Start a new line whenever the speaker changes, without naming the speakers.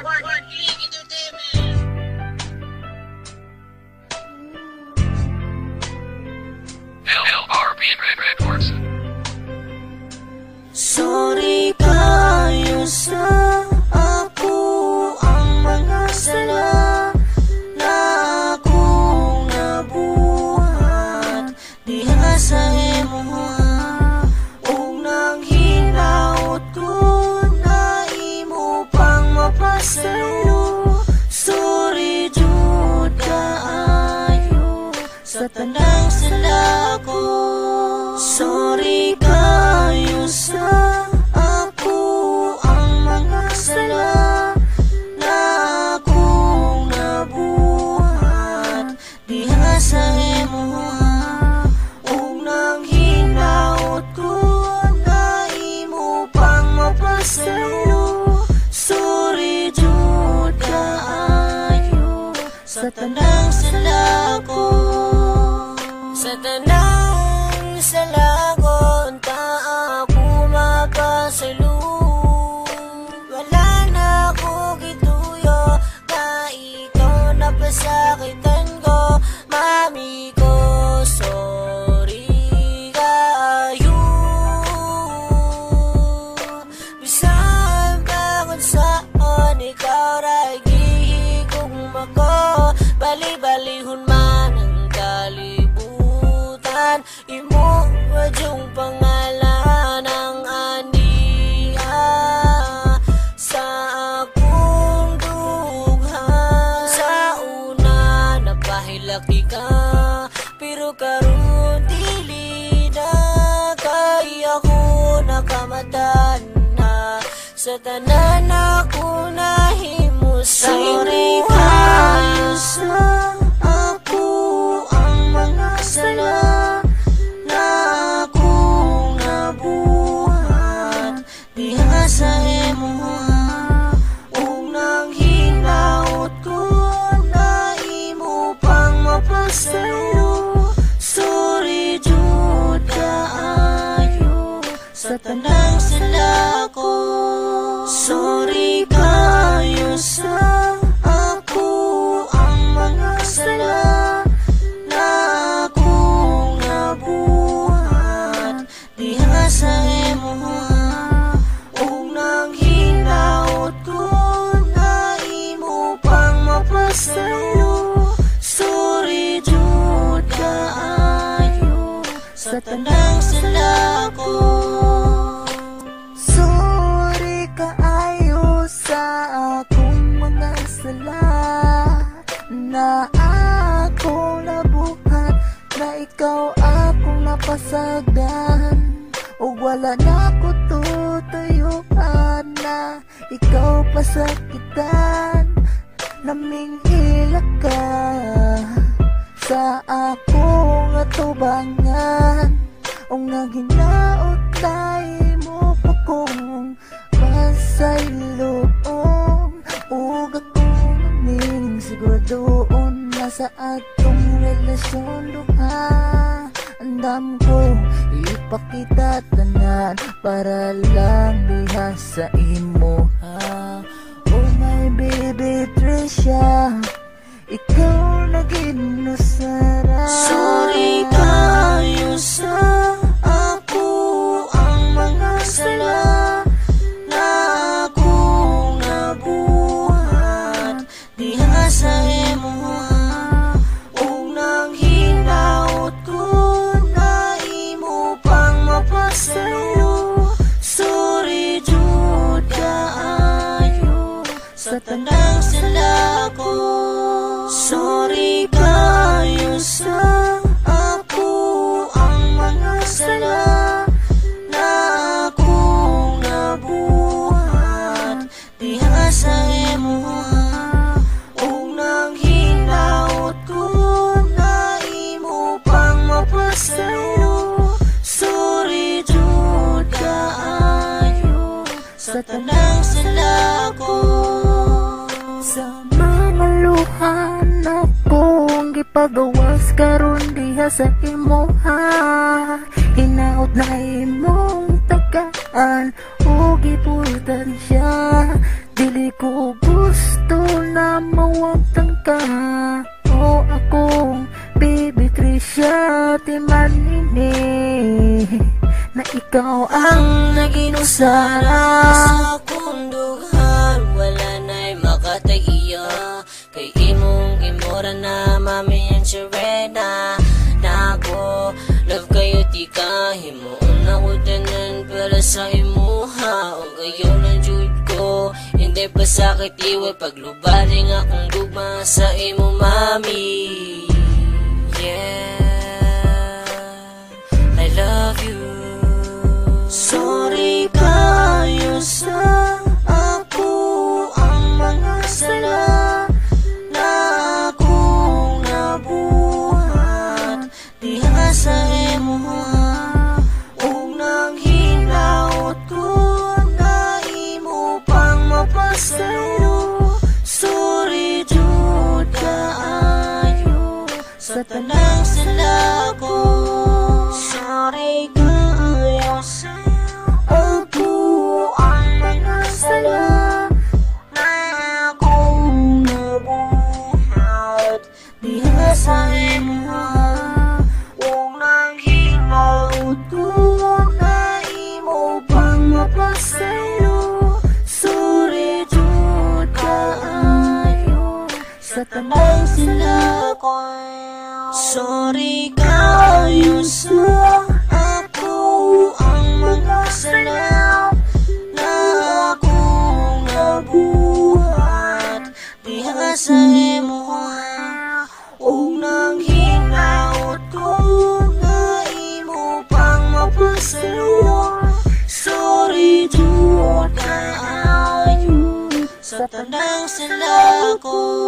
One Click Entertainment. LRP Records.
Sorry kayo sa ako ang mga sala na akong nabuhat diha sa imuha o nang hinaot ko na imo pang mapasalo. Sorry jud kaayo sa tanang sala ko. Sorry kayo sa ako ang mga sala na akong nabuhat diha sa imuha o nang hinaot ko na imo pang mapasalo. Sorry jud kaayo sa tanang sala ko. Sa tanang sala ko unta ako makasalo. Wala na ako gituyo ka ikaw napasakitan ko. Mami ko sorry kayo. Bisan bakit saan ikaw ragi kung mako. Bali-balihon man ang kalibutan. Imo wadyong pangalan ang aniya sa akong dugha. Sa una napahilaki ka pero karon dili na kay ako nakamatan na. Sa tanan ako nahimo sorry kayo sa ako ang mga sala na akong nabuhat diha sa imuha o nang hinaot ko na imo pang mapasalo. Sorry jud kaayo sa tanang sala ko. Sorry kayo sa ako ang mga sala na akong nabuhat diha sa imuha o nang hinaot ko na imo pang mapasalo. Sorry jud kaayo sa tanang sala ko. Sorry kaayo sa akong mga sala na akong nabuhat na ikaw akong napasagdan. O wala na ko tutuyuan na ikaw pasakitan. Namingila ka sa akong atubangan o nang hinaot tayo mo pa kong pasayloong. Ug akong maning siguradoon na sa atong relasyon duha. Andam ko ipakita tanan para lang diha sa imo ha. Oh my baby Trisha, ikaw naging nasara. Sorry kayo sa ako ang mga sala na akong nabuhat diha sa imuha o nang hinaot ko na imo pang mapasalo. Sorry jud kaayo sa tanang sala ko. Sorry kayo sa ako ang mga sala na akong nabuhat diha sa imuha o nang hinaot ko na imo pang mapasalo. Sorry jud kaayo sa tanang sala ko. Sa mga luhan akong gipagawas karon diha sa imuha, hinaot na imong tagaan o gipultan siya. Dili Dili ko gusto na mawagtang ka. O akong baby Trisha Timanini, na ikaw ang naging usara
sa akong dughan, wala na'y makataiya. Kay imong imora na mami ang sirena. Na ako, love kayo tika. Himuon ako tanan para sa imuha. O kayo ng jud ko, hindi pa sakit iway. Paglubaring akong gugma sa imo mami. Yeah, I love you. Sorry kayo sa ako ang mga sala na akong nabuhat diha sa imuha. O nang hinaot ko na imo pang mapasalo. Sorry jud kaayo sa tanang sila ko. Sorry kayo sa ako ang mga sala na akong nabuhat diha sa imuha. Huwag nang hinaut ko na imo pang mapasalo. Sorry jud kaayo sa tanang sila ko. Sorry kayo sa ako ang mga sala na akong nabuhat diha sa imuha. Huwag nang hinaut ko na imo pang mapasalo. Sorry jud kaayo sa tanang sila ko.